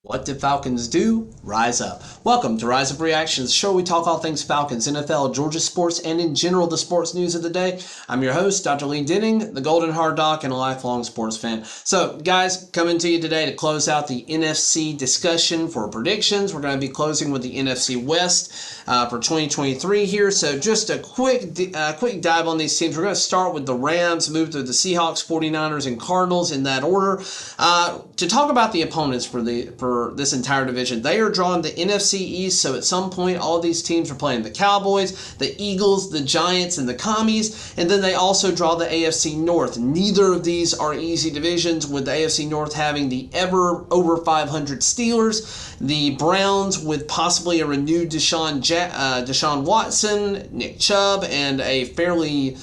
What did Falcons do? Rise up. Welcome to Rise Up Reactions, the show where we talk all things Falcons, NFL, Georgia sports, and in general the sports news of the day. I'm your host, Dr. Lee Denning, the Golden Hard Doc, and a lifelong sports fan. So, guys, coming to you today to close out the NFC discussion for predictions. We're going to be closing with the NFC West for 2023 here. So, just a quick dive on these teams. We're going to start with the Rams, move to the Seahawks, 49ers, and Cardinals in that order. To talk about the opponents for this entire division, they are drawing the NFC East, so at some point all these teams are playing the Cowboys, the Eagles, the Giants, and the Commies, and then they also draw the AFC North. Neither of these are easy divisions, with the AFC North having the ever over 500 Steelers, the Browns with possibly a renewed Deshaun Watson, Nick Chubb, and a fairly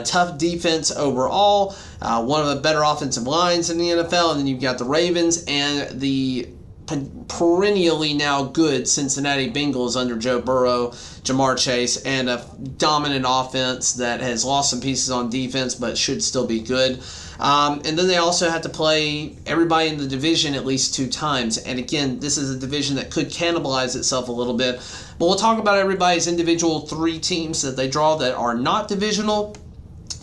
tough defense overall, one of the better offensive lines in the NFL, and then you've got the Ravens and the perennially now good Cincinnati Bengals under Joe Burrow, Jamar Chase, and a dominant offense that has lost some pieces on defense but should still be good. And then they also have to play everybody in the division at least 2 times. And again, this is a division that could cannibalize itself a little bit. But we'll talk about everybody's individual 3 teams that they draw that are not divisional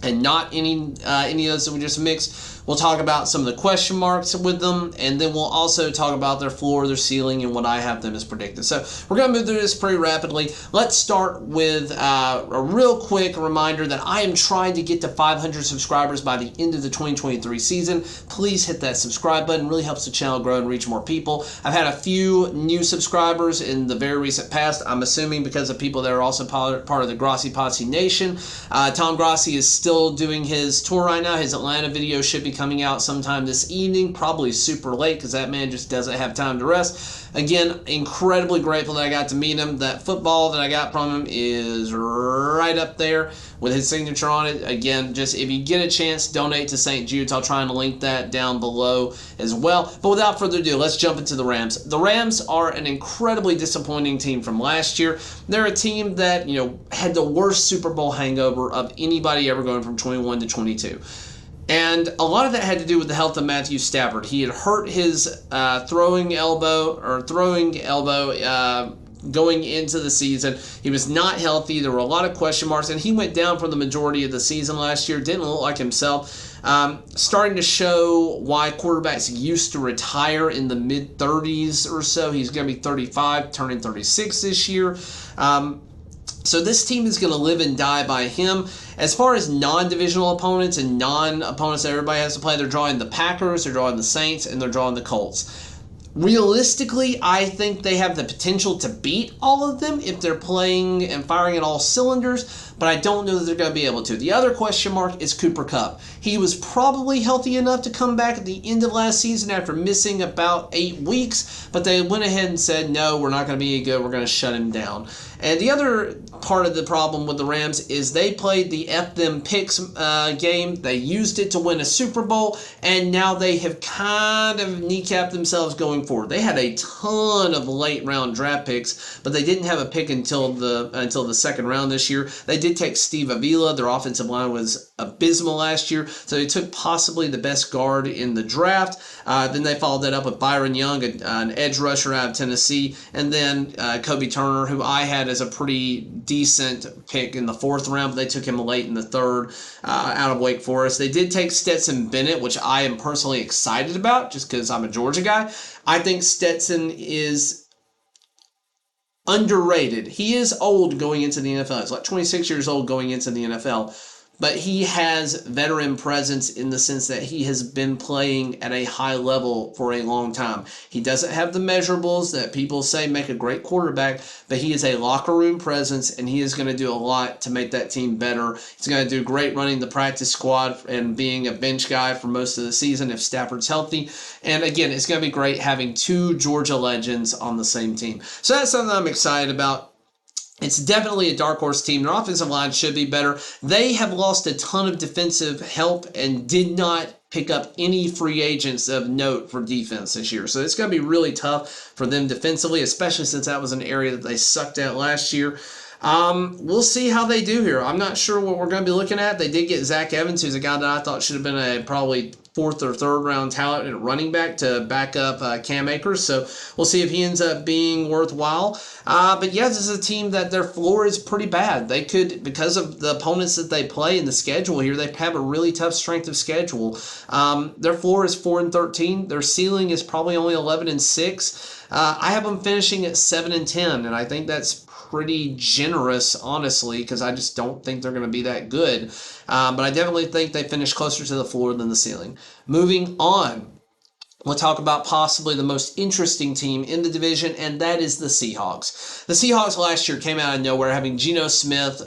and not any of those that we just mixed. We'll talk about some of the question marks with them, and then we'll also talk about their floor, their ceiling, and what I have them as predicted. So we're going to move through this pretty rapidly. Let's start with a real quick reminder that I am trying to get to 500 subscribers by the end of the 2023 season. Please hit that subscribe button. It really helps the channel grow and reach more people. I've had a few new subscribers in the very recent past. I'm assuming because of people that are also part of the Grossi Nation. Tom Grossi is still doing his tour right now. His Atlanta video should be coming out sometime this evening, probably super late because that man just doesn't have time to rest. Again, incredibly grateful that I got to meet him. That football that I got from him is right up there with his signature on it. Again, just if you get a chance, donate to St. Jude's. I'll try and link that down below as well. But without further ado, let's jump into the Rams. The Rams are an incredibly disappointing team from last year. They're a team that, had the worst Super Bowl hangover of anybody ever going from 21 to 22. And a lot of that had to do with the health of Matthew Stafford. He had hurt his throwing elbow going into the season. He was not healthy. There were a lot of question marks, and he went down for the majority of the season last year. Didn't look like himself. Starting to show why quarterbacks used to retire in the mid-30s or so. He's going to be 35, turning 36 this year. So this team is going to live and die by him. As far as non-divisional opponents and non-opponents that everybody has to play, they're drawing the Packers, they're drawing the Saints, and they're drawing the Colts. Realistically, I think they have the potential to beat all of them if they're playing and firing at all cylinders, but I don't know that they're going to be able to. The other question mark is Cooper Kupp. He was probably healthy enough to come back at the end of last season after missing about 8 weeks, but they went ahead and said, no, we're not going to be good, we're going to shut him down. And the other part of the problem with the Rams is they played the F them picks game. They used it to win a Super Bowl, and now they have kind of kneecapped themselves going forward. They had a ton of late round draft picks, but they didn't have a pick until the second round this year. They did take Steve Avila. Their offensive line was abysmal last year, so they took possibly the best guard in the draft. Then they followed that up with Byron Young, an edge rusher out of Tennessee, and then Kobe Turner, who I had as a pretty decent pick in the 4th round, but they took him late in the 3rd out of Wake Forest. They did take Stetson Bennett, which I am personally excited about just because I'm a Georgia guy. I think Stetson is underrated. He is old going into the NFL. He's like 26 years old going into the NFL. But he has veteran presence in the sense that he has been playing at a high level for a long time. He doesn't have the measurables that people say make a great quarterback, but he is a locker room presence, and he is going to do a lot to make that team better. He's going to do great running the practice squad and being a bench guy for most of the season if Stafford's healthy. And again, it's going to be great having 2 Georgia legends on the same team. So that's something I'm excited about. It's definitely a dark horse team. Their offensive line should be better. They have lost a ton of defensive help and did not pick up any free agents of note for defense this year. So it's going to be really tough for them defensively, especially since that was an area that they sucked at last year. We'll see how they do here. I'm not sure what we're going to be looking at. They did get Zach Evans, who's a guy that I thought should have been a probably fourth or third round talent at running back to back up Cam Akers. So we'll see if he ends up being worthwhile. But yeah, this is a team that their floor is pretty bad. They could, because of the opponents that they play in the schedule here, they have a really tough strength of schedule. Their floor is 4-13. Their ceiling is probably only 11-6. I have them finishing at 7-10, and I think that's pretty generous, honestly, because I just don't think they're going to be that good. But I definitely think they finish closer to the floor than the ceiling. Moving on, we'll talk about possibly the most interesting team in the division, and that is the Seahawks. The Seahawks last year came out of nowhere, having Geno Smith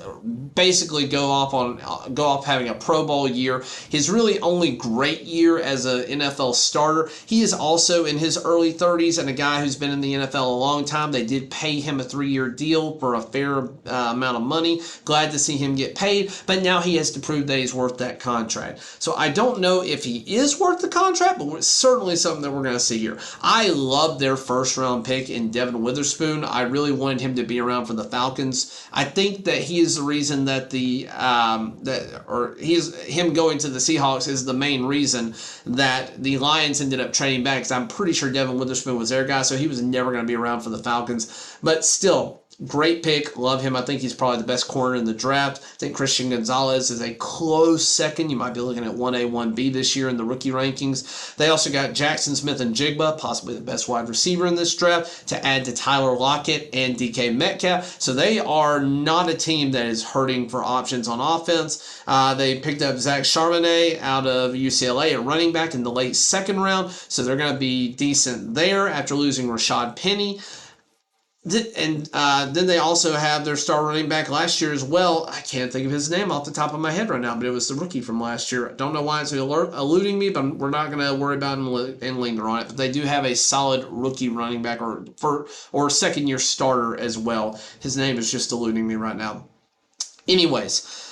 basically go off having a Pro Bowl year. His really only great year as an NFL starter. He is also in his early 30s and a guy who's been in the NFL a long time. They did pay him a 3-year deal for a fair amount of money. Glad to see him get paid, but now he has to prove that he's worth that contract. So I don't know if he is worth the contract, but certainly something that we're going to see here. I love their first round pick in Devin Witherspoon. I really wanted him to be around for the Falcons. I think that he is the reason that him going to the Seahawks is the main reason that the Lions ended up trading back, because I'm pretty sure Devin Witherspoon was their guy, so he was never going to be around for the Falcons. But still, great pick. Love him. I think he's probably the best corner in the draft. I think Christian Gonzalez is a close second. You might be looking at 1A, 1B this year in the rookie rankings. They also got Jackson Smith-Njigba, possibly the best wide receiver in this draft, to add to Tyler Lockett and DK Metcalf. So they are not a team that is hurting for options on offense. They picked up Zach Charbonnet out of UCLA at running back in the late second round. So they're going to be decent there after losing Rashad Penny. And then they also have their star running back last year as well. I can't think of his name off the top of my head right now, but it was the rookie from last year. I don't know why it's eluding me, but we're not going to worry about him and linger on it. But they do have a solid rookie running back or second-year starter as well. His name is just eluding me right now. Anyways,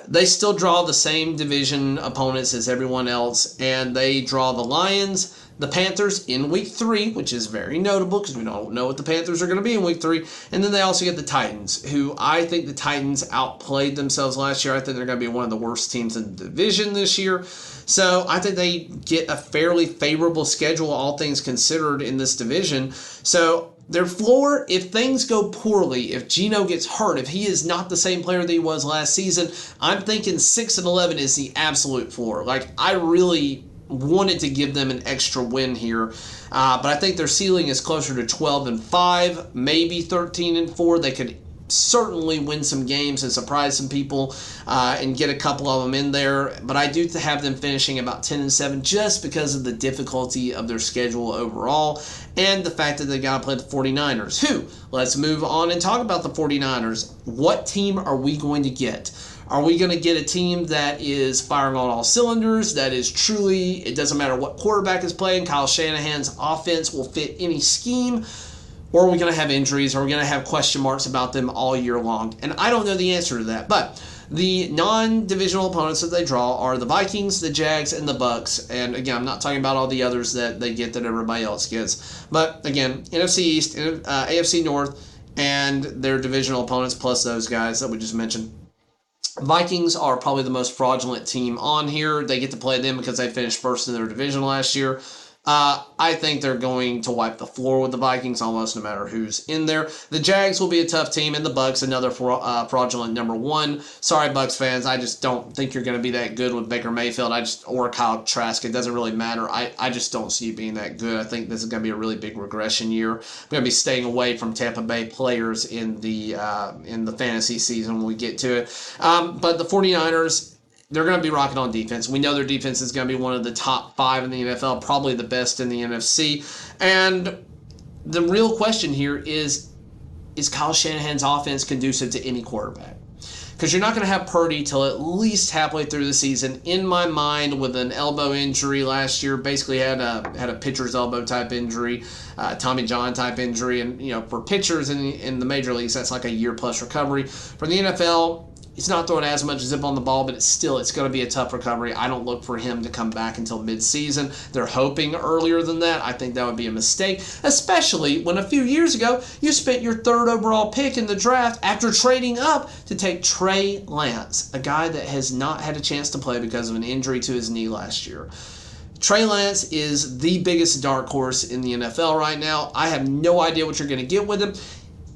they still draw the same division opponents as everyone else, and they draw the Lions, the Panthers in Week 3, which is very notable because we don't know what the Panthers are going to be in Week 3. And then they also get the Titans, who I think the Titans outplayed themselves last year. I think they're going to be one of the worst teams in the division this year. So I think they get a fairly favorable schedule, all things considered, in this division. So their floor, if things go poorly, if Geno gets hurt, if he is not the same player that he was last season, I'm thinking 6-11 is the absolute floor. Like, I really wanted to give them an extra win here, but I think their ceiling is closer to 12-5, maybe 13-4. They could certainly win some games and surprise some people and get a couple of them in there, but I do have them finishing about 10-7 just because of the difficulty of their schedule overall and the fact that they got to play the 49ers, who, let's move on and talk about the 49ers. What team are we going to get? Are we going to get a team that is firing on all cylinders, that is truly, it doesn't matter what quarterback is playing, Kyle Shanahan's offense will fit any scheme? Or are we going to have injuries? Are we going to have question marks about them all year long? And I don't know the answer to that. But the non-divisional opponents that they draw are the Vikings, the Jags, and the Bucks. And again, I'm not talking about all the others that they get that everybody else gets. But again, NFC East, AFC North, and their divisional opponents plus those guys that we just mentioned. Vikings are probably the most fraudulent team on here. They get to play them because they finished first in their division last year. I think they're going to wipe the floor with the Vikings almost no matter who's in there. The Jags will be a tough team, and the Bucks another fraudulent number 1. Sorry, Bucks fans, I just don't think you're going to be that good with Baker Mayfield or Kyle Trask. It doesn't really matter. I just don't see you being that good. I think this is going to be a really big regression year. We're going to be staying away from Tampa Bay players in the fantasy season when we get to it. But the 49ers, they're going to be rocking on defense. We know their defense is going to be one of the top 5 in the NFL, probably the best in the NFC. And the real question here is Kyle Shanahan's offense conducive to any quarterback? Because you're not going to have Purdy till at least halfway through the season. In my mind, with an elbow injury last year, basically had a pitcher's elbow type injury, Tommy John type injury. And, for pitchers in the major leagues, that's like a year plus recovery. For the NFL, He's not throwing as much zip on the ball, but it's going to be a tough recovery. I don't look for him to come back until midseason. They're hoping earlier than that. I think that would be a mistake, especially when a few years ago you spent your 3rd overall pick in the draft after trading up to take Trey Lance, a guy that has not had a chance to play because of an injury to his knee last year. Trey Lance is the biggest dark horse in the NFL right now. I have no idea what you're going to get with him.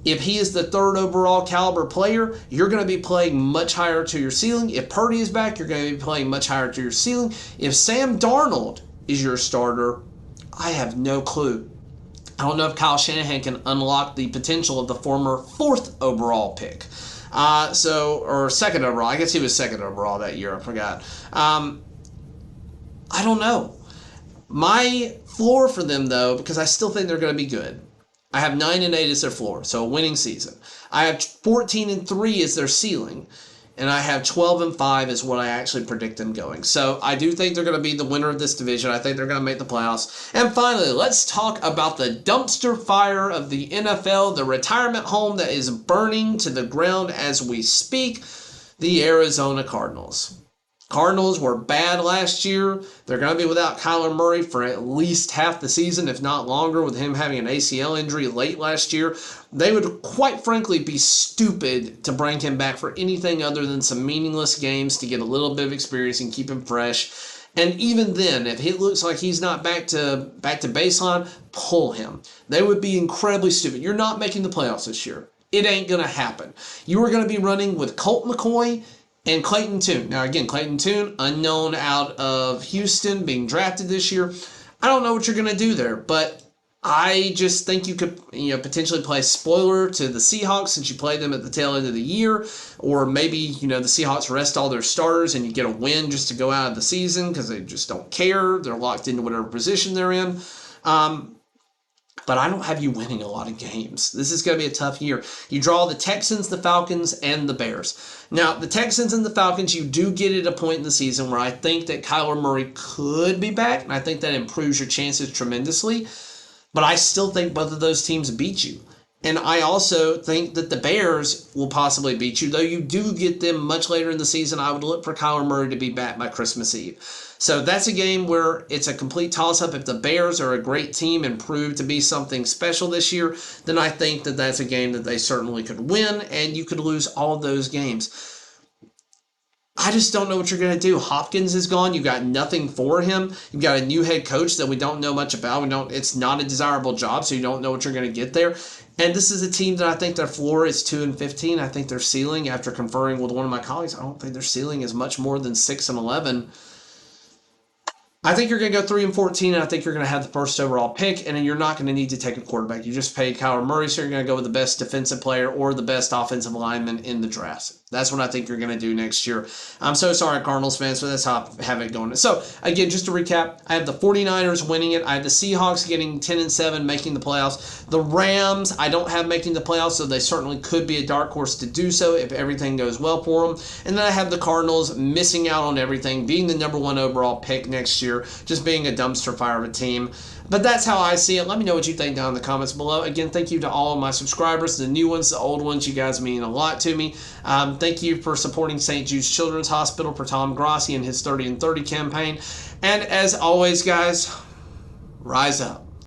If he is the 3rd overall caliber player, you're going to be playing much higher to your ceiling. If Purdy is back, you're going to be playing much higher to your ceiling. If Sam Darnold is your starter, I have no clue. I don't know if Kyle Shanahan can unlock the potential of the former 4th overall pick. Or 2nd overall. I guess he was 2nd overall that year. I forgot. I don't know. My floor for them, though, because I still think they're going to be good, I have 9-8 as their floor, so a winning season. I have 14-3 as their ceiling, and I have 12-5 as what I actually predict them going. So I do think they're going to be the winner of this division. I think they're going to make the playoffs. And finally, let's talk about the dumpster fire of the NFL, the retirement home that is burning to the ground as we speak, the Arizona Cardinals. Cardinals were bad last year. They're going to be without Kyler Murray for at least half the season, if not longer, with him having an ACL injury late last year. They would, quite frankly, be stupid to bring him back for anything other than some meaningless games to get a little bit of experience and keep him fresh. And even then, if it looks like he's not back to baseline, pull him. They would be incredibly stupid. You're not making the playoffs this year. It ain't going to happen. You are going to be running with Colt McCoy and Clayton Tune. Now, again, Clayton Tune, unknown out of Houston, being drafted this year. I don't know what you're going to do there, but I just think you could potentially play spoiler to the Seahawks since you played them at the tail end of the year, or maybe the Seahawks rest all their starters and you get a win just to go out of the season because they just don't care. They're locked into whatever position they're in. But I don't have you winning a lot of games. This is going to be a tough year. You draw the Texans, the Falcons, and the Bears. Now, the Texans and the Falcons, you do get at a point in the season where I think that Kyler Murray could be back, and I think that improves your chances tremendously. But I still think both of those teams beat you. And I also think that the Bears will possibly beat you, though you do get them much later in the season. I would look for Kyler Murray to be back by Christmas Eve. So that's a game where it's a complete toss-up. If the Bears are a great team and prove to be something special this year, then I think that that's a game that they certainly could win, and you could lose all those games. I just don't know what you're going to do. Hopkins is gone. You've got nothing for him. You've got a new head coach that we don't know much about. It's not a desirable job, so you don't know what you're going to get there. And this is a team that I think their floor is 2-15. I think their ceiling, after conferring with one of my colleagues, I don't think their ceiling is much more than 6-11. I think you're going to go 3-14, and I think you're going to have the 1st overall pick, and then you're not going to need to take a quarterback. You just paid Kyler Murray, so you're going to go with the best defensive player or the best offensive lineman in the draft. That's what I think you're going to do next year. I'm so sorry, Cardinals fans, but that's how I have it going. So, again, just to recap, I have the 49ers winning it. I have the Seahawks getting 10-7, making the playoffs. The Rams, I don't have making the playoffs, so they certainly could be a dark horse to do so if everything goes well for them. And then I have the Cardinals missing out on everything, being the number 1 overall pick next year, just being a dumpster fire of a team. But that's how I see it. Let me know what you think down in the comments below. Again, thank you to all of my subscribers, the new ones, the old ones. You guys mean a lot to me. Thank you for supporting St. Jude's Children's Hospital for Tom Grossi and his 30 and 30 campaign. And as always, guys, rise up.